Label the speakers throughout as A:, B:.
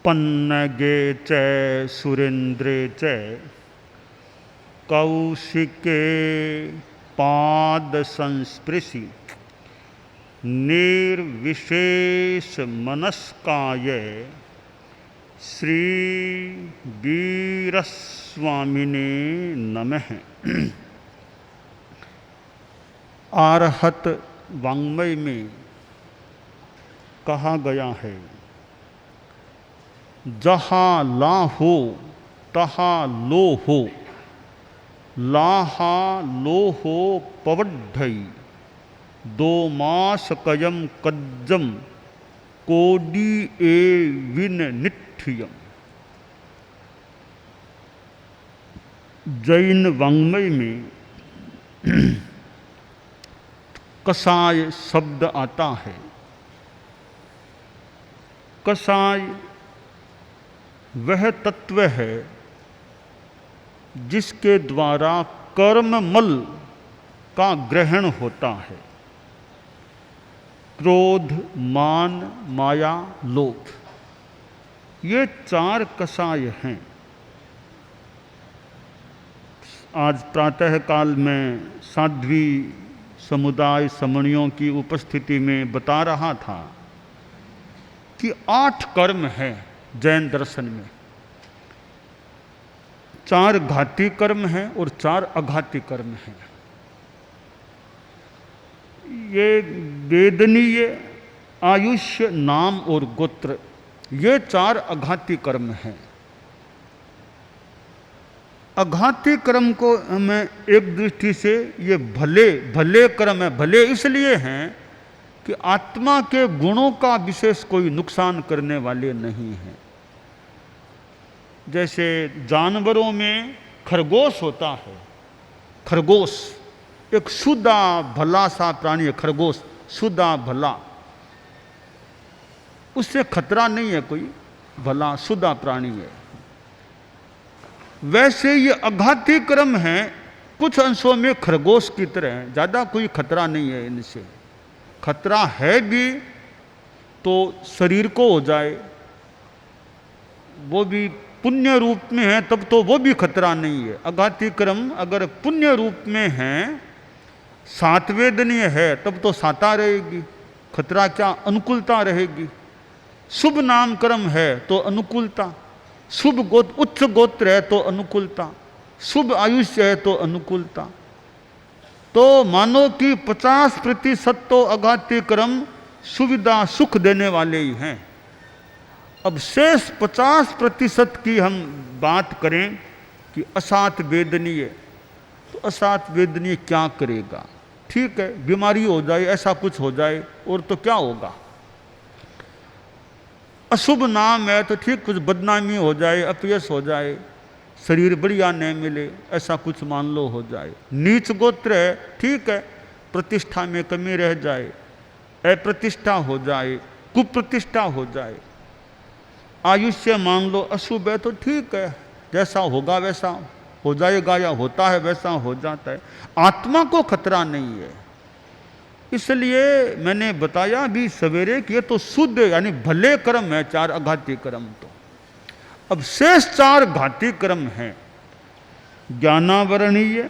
A: पन्नगे च सुरेन्द्रे च कौशिके पाद संस्पृशि निर्विशेष मनस्काय श्री वीरस्वामिने नमः। आरहत वाङ्मय में कहा गया है, जहाँ ला हो तहाँ लो हो, लाहा लो हो पवड्ढई, दो मास कयम कज्जम कोडी ए विन निठ्ठियम। जैन वाङ्मय में कसाय शब्द आता है। कसाय वह तत्व है जिसके द्वारा कर्ममल का ग्रहण होता है। क्रोध, मान, माया, लोभ, ये चार कसाय हैं। आज प्रातः काल में साध्वी समुदाय समणियों की उपस्थिति में बता रहा था कि 8 कर्म हैं जैन दर्शन में। 4 घाती कर्म हैं और 4 अघाती कर्म हैं। ये वेदनीय, आयुष्य, नाम और गोत्र, ये 4 अघाती कर्म हैं। अघाती कर्म को हमें एक दृष्टि से ये भले कर्म है। भले इसलिए हैं कि आत्मा के गुणों का विशेष कोई नुकसान करने वाले नहीं हैं। जैसे जानवरों में खरगोश होता है। खरगोश एक शुद्धा भला सा प्राणी है। खरगोश शुद्धा भला, उससे खतरा नहीं है कोई, भला शुद्धा प्राणी है। वैसे ये अघाती कर्म है, कुछ अंशों में खरगोश की तरह है, ज़्यादा कोई खतरा नहीं है इनसे। खतरा है भी तो शरीर को हो जाए, वो भी पुण्य रूप में है तब तो वो भी खतरा नहीं है। अघाती कर्म अगर पुण्य रूप में है, सातवेदनीय है, तब तो साता रहेगी, खतरा क्या, अनुकूलता रहेगी। शुभ नाम कर्म है तो अनुकूलता, शुभ गोत्र, उच्च गोत्र है तो अनुकूलता, शुभ आयुष्य है तो अनुकूलता। तो मानो कि 50% तो अघाती कर्म सुविधा सुख देने वाले ही हैं। अब शेष 50% की हम बात करें कि असात वेदनीय, तो असात वेदनीय क्या करेगा? ठीक है, बीमारी हो जाए, ऐसा कुछ हो जाए, और तो क्या होगा। अशुभ नाम है तो ठीक, कुछ बदनामी हो जाए, अपयश हो जाए, शरीर बढ़िया नहीं मिले, ऐसा कुछ मान लो हो जाए। नीच गोत्र है, ठीक है, प्रतिष्ठा में कमी रह जाए, अप्रतिष्ठा हो जाए, कुप्रतिष्ठा हो जाए। आयुष्य मान लो अशुभ है तो ठीक है, जैसा होगा वैसा हो जाएगा, या होता है वैसा हो जाता है। आत्मा को खतरा नहीं है। इसलिए मैंने बताया भी सवेरे कि ये तो शुद्ध यानी भले कर्म है 4 अघाती कर्म। तो अब शेष 4 घाती कर्म हैं, ज्ञानावरणीय,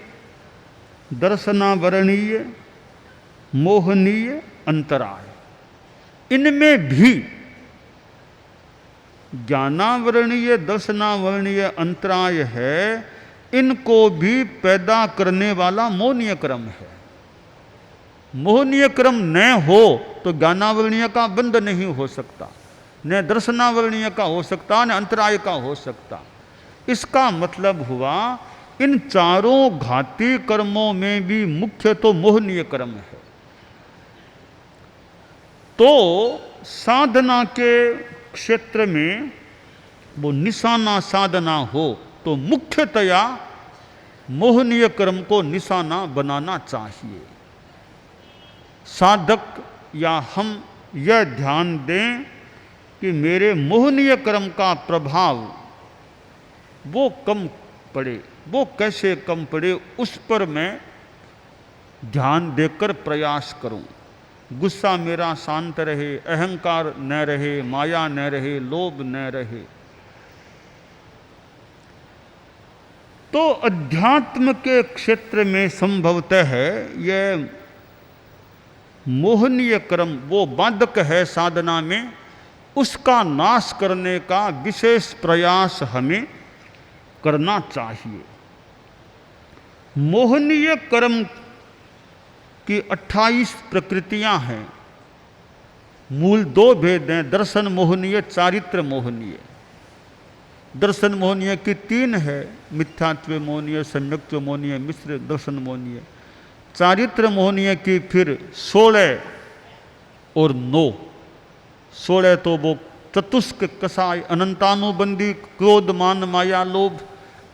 A: दर्शनावरणीय, मोहनीय, अंतराय। इनमें भी ज्ञानावरणीय, दर्शनावरणीय, अंतराय है, इनको भी पैदा करने वाला मोहनीय कर्म है। मोहनीय कर्म न हो तो ज्ञानावरणीय का बंध नहीं हो सकता, न दर्शनावरणीय का हो सकता, न अंतराय का हो सकता। इसका मतलब हुआ इन चारों घाती कर्मों में भी मुख्य तो मोहनीय कर्म है। तो साधना के क्षेत्र में वो निशाना साधना हो तो मुख्यतया मोहनीय कर्म को निशाना बनाना चाहिए। साधक या हम यह ध्यान दें कि मेरे मोहनीय कर्म का प्रभाव वो कम पड़े। वो कैसे कम पड़े, उस पर मैं ध्यान देकर प्रयास करूं। गुस्सा मेरा शांत रहे, अहंकार न रहे, माया न रहे, लोभ न रहे। तो अध्यात्म के क्षेत्र में संभवतः यह मोहनीय कर्म वो बाधक है साधना में, उसका नाश करने का विशेष प्रयास हमें करना चाहिए। मोहनीय कर्म की 28 प्रकृतियां हैं। मूल 2 भेद हैं, दर्शन मोहनीय, चारित्र मोहनीय। दर्शन मोहनीय की 3 है, मिथ्यात्व मोहनीय, सम्यक्त्व मोहनीय, मिश्र दर्शन मोहनीय। चारित्र मोहनीय की फिर 16 और 9। 16 तो वो चतुष्क कसाय, अनंतानुबंधी क्रोध मान माया लोभ,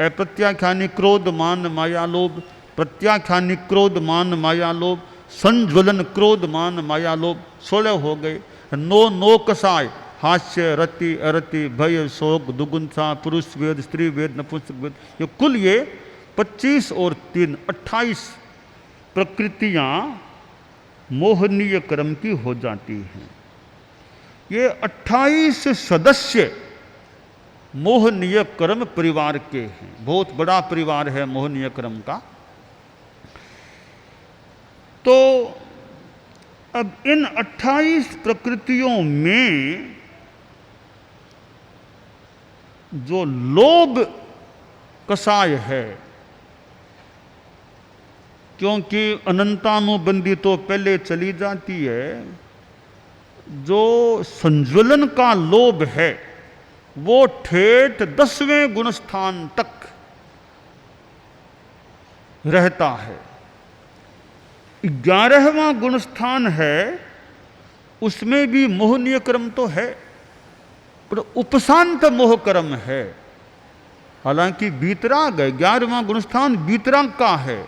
A: अप्रत्याख्यानी क्रोध मान माया लोभ, प्रत्याख्यानी क्रोध मान माया लोभ, संज्वलन क्रोध मान माया लोभ, 16 हो गए। 9 कसाय, हास्य, रति, अरति, भय, शोक, दुगुंसा, पुरुष वेद, स्त्री वेद, नपुंसक वेद, ये कुल ये 25 और 3 28 प्रकृतियां मोहनीय कर्म की हो जाती हैं। ये 28 सदस्य मोहनीय कर्म परिवार के हैं। बहुत बड़ा परिवार है मोहनीय कर्म का। तो अब इन 28 प्रकृतियों में जो लोभ कसाय है, क्योंकि अनंतानुबंधी तो पहले चली जाती है, जो संज्वलन का लोभ है वो ठेठ 10वें गुणस्थान तक रहता है। 11वां गुणस्थान है, उसमें भी मोहनीय कर्म तो है, पर उपशांत मोह कर्म है। हालांकि वीतराग है, 11वां गुणस्थान वीतराग का है।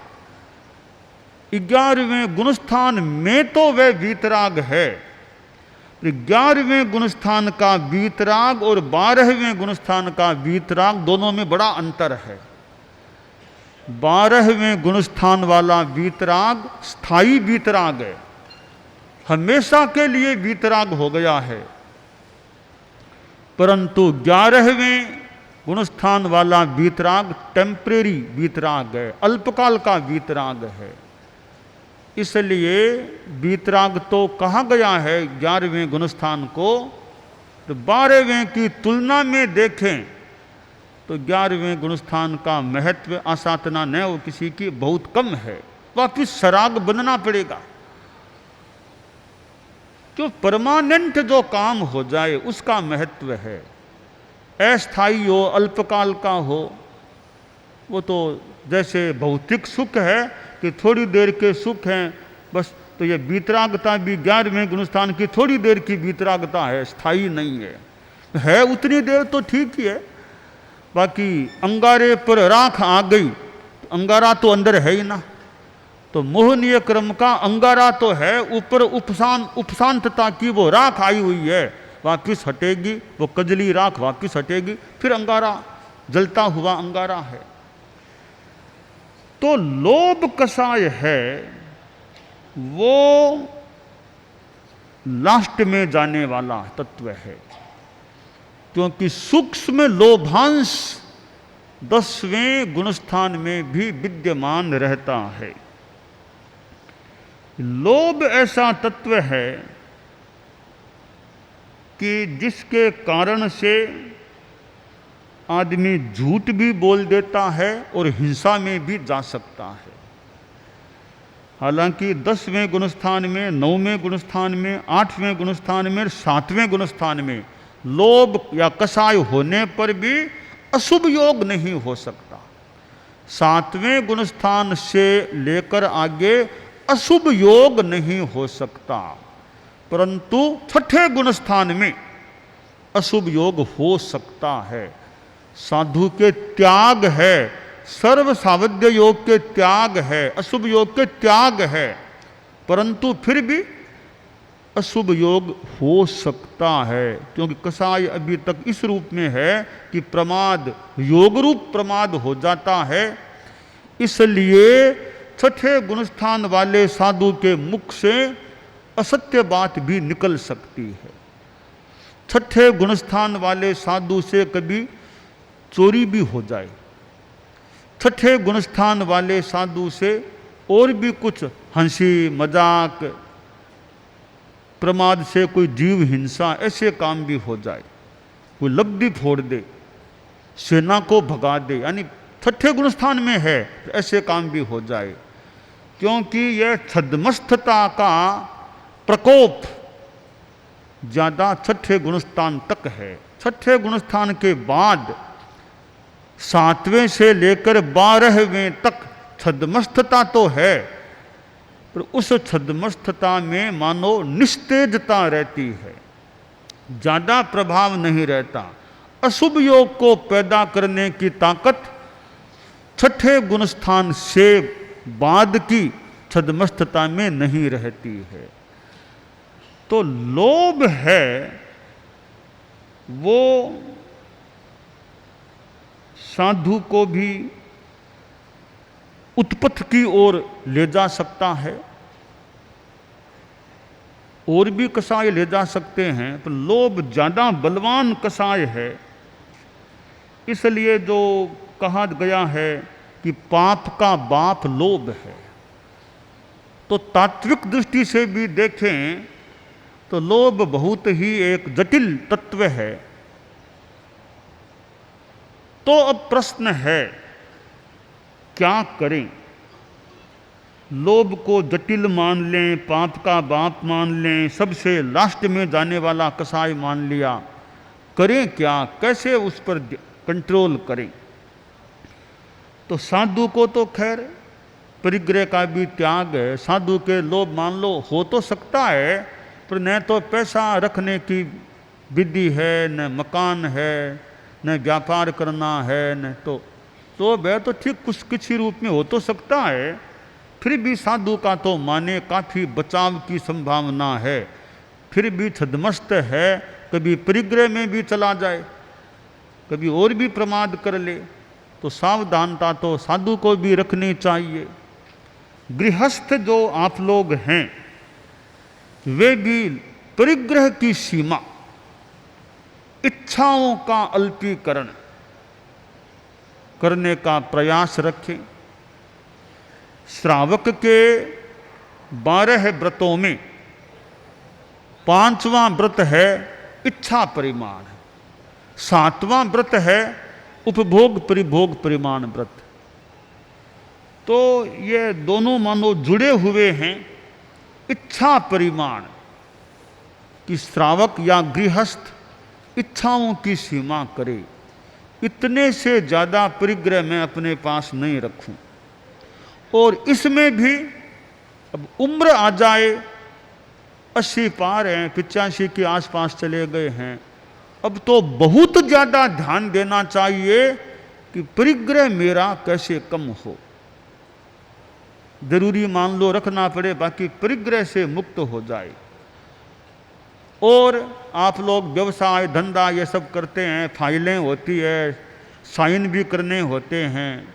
A: 11वें गुणस्थान में तो वह वीतराग है, 11वें गुणस्थान का वीतराग और 12वें गुणस्थान का वीतराग दोनों में बड़ा अंतर है। 12वें गुणस्थान वाला वीतराग स्थायी वीतराग है, हमेशा के लिए वीतराग हो गया है, परंतु 11वें गुणस्थान वाला वीतराग टेम्परेरी वीतराग है, अल्पकाल का वीतराग है। इसलिए वीतराग तो कहा गया है 11वें गुणस्थान को, तो 12वें की तुलना में देखें तो 11वें गुणस्थान का महत्व आसातना न हो किसी की बहुत कम है। वापिस सराग बनना पड़ेगा, जो परमानेंट जो काम हो जाए उसका महत्व है। अस्थायी हो, अल्पकाल का हो, वो तो जैसे भौतिक सुख है कि थोड़ी देर के सुख हैं बस, तो ये वीतरागता भी 11वें गुणस्थान की थोड़ी देर की वीतरागता है, स्थायी नहीं है उतनी देर तो ठीक ही है। बाकी अंगारे पर राख आ गई तो अंगारा तो अंदर है ही ना, तो मोहनीय क्रम का अंगारा तो है, ऊपर उपशांतता की वो राख आई हुई है, वापिस हटेगी, वो कजली राख वापिस हटेगी, फिर अंगारा जलता हुआ अंगारा है। तो लोभ कसाय है वो लास्ट में जाने वाला तत्व है, क्योंकि सूक्ष्म लोभांश 10वें गुणस्थान में भी विद्यमान रहता है। लोभ ऐसा तत्व है कि जिसके कारण से आदमी झूठ भी बोल देता है और हिंसा में भी जा सकता है। हालांकि 10वें गुणस्थान में, 9वें गुणस्थान में, 8वें गुणस्थान में, 7वें गुणस्थान में लोभ या कसाय होने पर भी अशुभ योग नहीं हो सकता। 7वें गुणस्थान से लेकर आगे अशुभ योग नहीं हो सकता, परंतु 6ठे गुणस्थान में अशुभ योग हो सकता है। साधु के त्याग है, सर्व सावध्य योग के त्याग है, अशुभ योग के त्याग है, परंतु फिर भी अशुभ योग हो सकता है, क्योंकि कसाय अभी तक इस रूप में है कि प्रमाद, योग रूप प्रमाद हो जाता है। इसलिए 6ठे गुणस्थान वाले साधु के मुख से असत्य बात भी निकल सकती है। छठे गुणस्थान वाले साधु से कभी चोरी भी हो जाए, छठे गुणस्थान वाले साधु से और भी कुछ हंसी मजाक, प्रमाद से कोई जीव हिंसा, ऐसे काम भी हो जाए, कोई लब्धि फोड़ दे, सेना को भगा दे, यानी छठे गुणस्थान में है तो ऐसे काम भी हो जाए। क्योंकि यह छद्मस्थता का प्रकोप ज्यादा छठे गुणस्थान तक है। छठे गुणस्थान के बाद 7वें से लेकर 12वें तक छद्मस्थता तो है, पर उस छद्मस्थता में मानो निस्तेजता रहती है, ज्यादा प्रभाव नहीं रहता। अशुभ योग को पैदा करने की ताकत छठे गुणस्थान से बाद की छद्मस्थता में नहीं रहती है। तो लोभ है वो साधु को भी उत्पत्ति की ओर ले जा सकता है, और भी कसाय ले जा सकते हैं, तो लोभ ज्यादा बलवान कसाय है। इसलिए जो कहा गया है कि पाप का बाप लोभ है, तो तात्विक दृष्टि से भी देखें तो लोभ बहुत ही एक जटिल तत्व है। तो अब प्रश्न है क्या करें? लोभ को जटिल मान लें, पाप का बाप मान लें, सबसे लास्ट में जाने वाला कसाय मान लिया, करें क्या? कैसे उस पर कंट्रोल करें? तो साधु को तो खैर परिग्रह का भी त्याग है, साधु के लोभ मान लो हो तो सकता है, पर न तो पैसा रखने की विधि है, न मकान है, न व्यापार करना है, न तो वह तो ठीक कुछ किसी रूप में हो तो सकता है, फिर भी साधु का तो माने काफ़ी बचाव की संभावना है, फिर भी छद्मस्त है, कभी परिग्रह में भी चला जाए, कभी और भी प्रमाद कर ले, तो सावधानता तो साधु को भी रखनी चाहिए। गृहस्थ जो आप लोग हैं वे भी परिग्रह की सीमा, इच्छाओं का अल्पीकरण करने का प्रयास रखें। श्रावक के 12 व्रतों में 5वां व्रत है इच्छा परिमाण, 7वां व्रत है उपभोग परिभोग परिमाण व्रत। तो ये दोनों मानो जुड़े हुए हैं। इच्छा परिमाण कि श्रावक या गृहस्थ इच्छाओं की सीमा करे, इतने से ज़्यादा परिग्रह मैं अपने पास नहीं रखूं। और इसमें भी अब उम्र आ जाए, 80 पार हैं, 85 के आसपास चले गए हैं, अब तो बहुत ज़्यादा ध्यान देना चाहिए कि परिग्रह मेरा कैसे कम हो। जरूरी मान लो रखना पड़े, बाकी परिग्रह से मुक्त हो जाए। और आप लोग व्यवसाय धंधा ये सब करते हैं, फाइलें होती है, साइन भी करने होते हैं,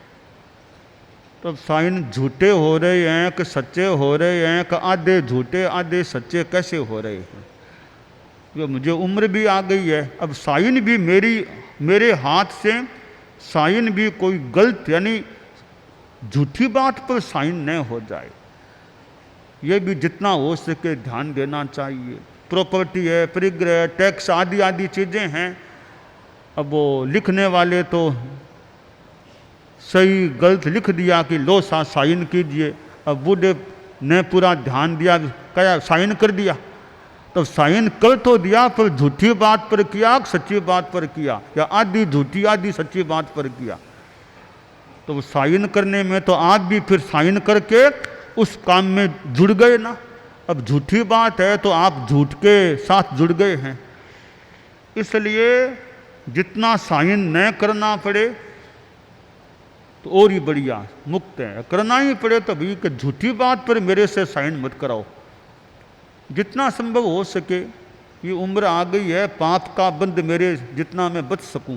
A: तो साइन झूठे हो रहे हैं कि सच्चे हो रहे हैं, कि आधे झूठे आधे सच्चे कैसे हो रहे हैं? जो मुझे उम्र भी आ गई है, अब साइन भी मेरे हाथ से साइन भी कोई गलत यानी झूठी बात पर साइन न हो जाए, ये भी जितना हो सके ध्यान देना चाहिए। प्रॉपर्टी है, परिग्रह, टैक्स आदि आदि चीज़ें हैं। अब वो लिखने वाले तो सही गलत लिख दिया कि लो साइन कीजिए, अब बूढ़े ने पूरा ध्यान दिया, क्या साइन कर दिया, तब साइन कर तो दिया पर झूठी बात पर किया, सच्ची बात पर किया, या आधी झूठी आधी सच्ची बात पर किया। तो साइन करने में तो आप भी फिर साइन करके उस काम में जुड़ गए ना। अब झूठी बात है तो आप झूठ के साथ जुड़ गए हैं। इसलिए जितना साइन न करना पड़े तो और ही बढ़िया, मुक्त है। करना ही पड़े तो भी कि झूठी बात पर मेरे से साइन मत कराओ। जितना संभव हो सके, ये उम्र आ गई है, पाप का बंध मेरे जितना मैं बच सकूं,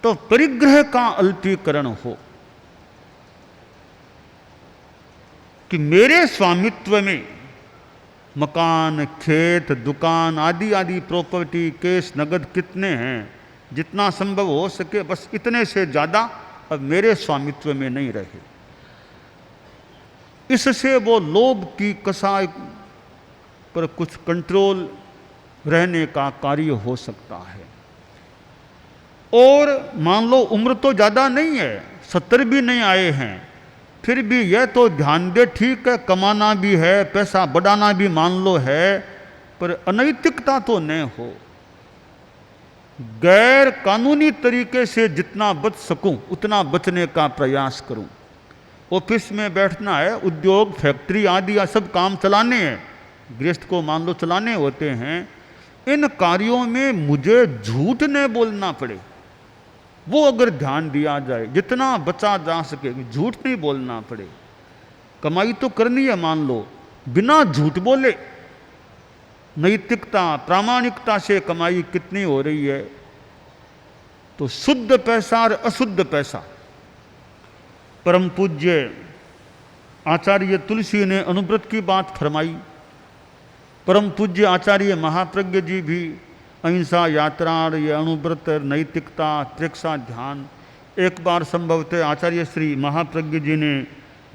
A: तो परिग्रह का अल्पीकरण हो कि मेरे स्वामित्व में मकान, खेत, दुकान आदि आदि प्रॉपर्टी, केस, नगद कितने हैं, जितना संभव हो सके बस इतने से ज़्यादा अब मेरे स्वामित्व में नहीं रहे। इससे वो लोभ की कसाई पर कुछ कंट्रोल रहने का कार्य हो सकता है। और मान लो उम्र तो ज़्यादा नहीं है, 70 भी नहीं आए हैं, फिर भी यह तो ध्यान दे, ठीक है कमाना भी है, पैसा बढ़ाना भी मान लो है, पर अनैतिकता तो न हो। गैर कानूनी तरीके से जितना बच सकूं उतना बचने का प्रयास करूं। ऑफिस में बैठना है, उद्योग, फैक्ट्री आदि सब काम चलाने हैं, गृहस्थ को मान लो चलाने होते हैं, इन कार्यों में मुझे झूठ न बोलना पड़े, वो अगर ध्यान दिया जाए, जितना बचा जा सके झूठ नहीं बोलना पड़े। कमाई तो करनी है मान लो, बिना झूठ बोले। नैतिकता, प्रामाणिकता से कमाई कितनी हो रही है, तो शुद्ध पैसा और अशुद्ध पैसा। परम पूज्य आचार्य तुलसी ने अनुव्रत की बात फरमाई। परम पूज्य आचार्य महाप्रज्ञ जी भी अहिंसा, यात्रा, ये अनुव्रत, नैतिकता, त्रिक्षा, ध्यान। एक बार संभवतः आचार्य श्री महाप्रज्ञ जी ने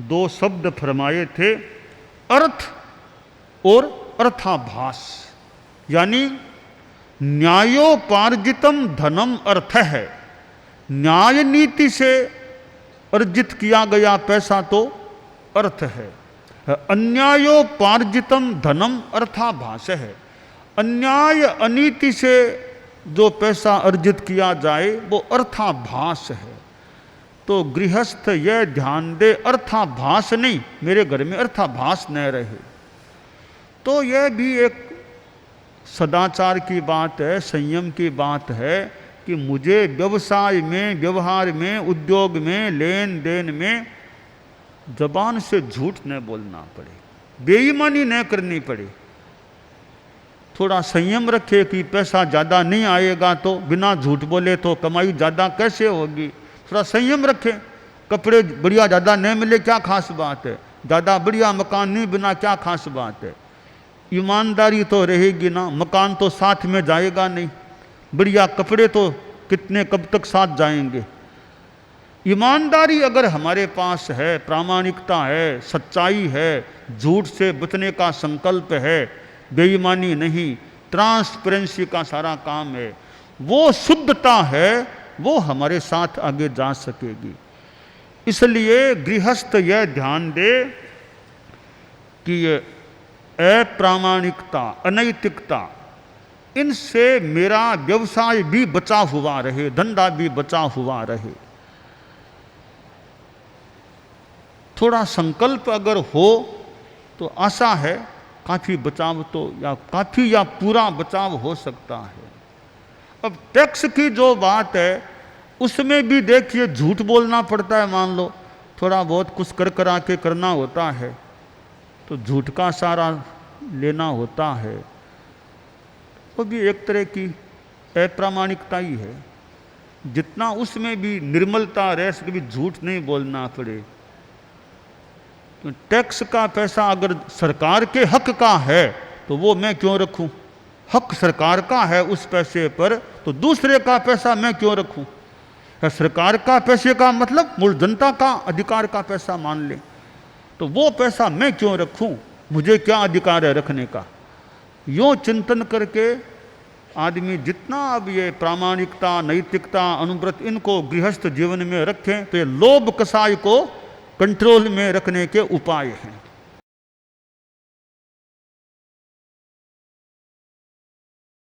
A: 2 शब्द फरमाए थे, अर्थ और अर्थाभास, यानी न्यायोपार्जितम धनम अर्थ है। न्याय नीति से अर्जित किया गया पैसा तो अर्थ है, अन्यायोपार्जितम धनम अर्थाभास है। अन्याय अनीति से जो पैसा अर्जित किया जाए वो अर्थाभास है। तो गृहस्थ यह ध्यान दे, अर्थाभास नहीं, मेरे घर में अर्थाभास न रहे। तो यह भी एक सदाचार की बात है, संयम की बात है कि मुझे व्यवसाय में, व्यवहार में, उद्योग में, लेन देन में जबान से झूठ न बोलना पड़े, बेईमानी न करनी पड़े। थोड़ा संयम रखे कि पैसा ज़्यादा नहीं आएगा तो बिना झूठ बोले तो कमाई ज़्यादा कैसे होगी। थोड़ा संयम रखें, कपड़े बढ़िया ज़्यादा नहीं मिले क्या खास बात है, ज़्यादा बढ़िया मकान नहीं बना क्या खास बात है। ईमानदारी तो रहेगी ना, मकान तो साथ में जाएगा नहीं, बढ़िया कपड़े तो कितने कब तक साथ जाएंगे। ईमानदारी अगर हमारे पास है, प्रामाणिकता है, सच्चाई है, झूठ से बचने का संकल्प है, बेईमानी नहीं, ट्रांसपेरेंसी का सारा काम है, वो शुद्धता है, वो हमारे साथ आगे जा सकेगी। इसलिए गृहस्थ यह ध्यान दे कि ये अप्रामाणिकता, अनैतिकता, इनसे मेरा व्यवसाय भी बचा हुआ रहे, धंधा भी बचा हुआ रहे। थोड़ा संकल्प अगर हो तो आशा है काफ़ी बचाव तो काफ़ी या पूरा बचाव हो सकता है। अब टैक्स की जो बात है उसमें भी देखिए झूठ बोलना पड़ता है, मान लो थोड़ा बहुत कुछ कर करा के करना होता है तो झूठ का सहारा लेना होता है, वो भी एक तरह की अप्रामाणिकता ही है। जितना उसमें भी निर्मलता रह सके, भी झूठ नहीं बोलना पड़े। तो टैक्स का पैसा अगर सरकार के हक का है तो वो मैं क्यों रखूं? हक सरकार का है उस पैसे पर, तो दूसरे का पैसा मैं क्यों रखूं? सरकार का पैसे का मतलब मूल जनता का अधिकार का पैसा मान ले, तो वो पैसा मैं क्यों रखूं? मुझे क्या अधिकार है रखने का? यूँ चिंतन करके आदमी जितना अब ये प्रामाणिकता, नैतिकता, अनुव्रत इनको गृहस्थ जीवन में रखें तो ये लोभ कसाई को कंट्रोल में रखने के उपाय हैं।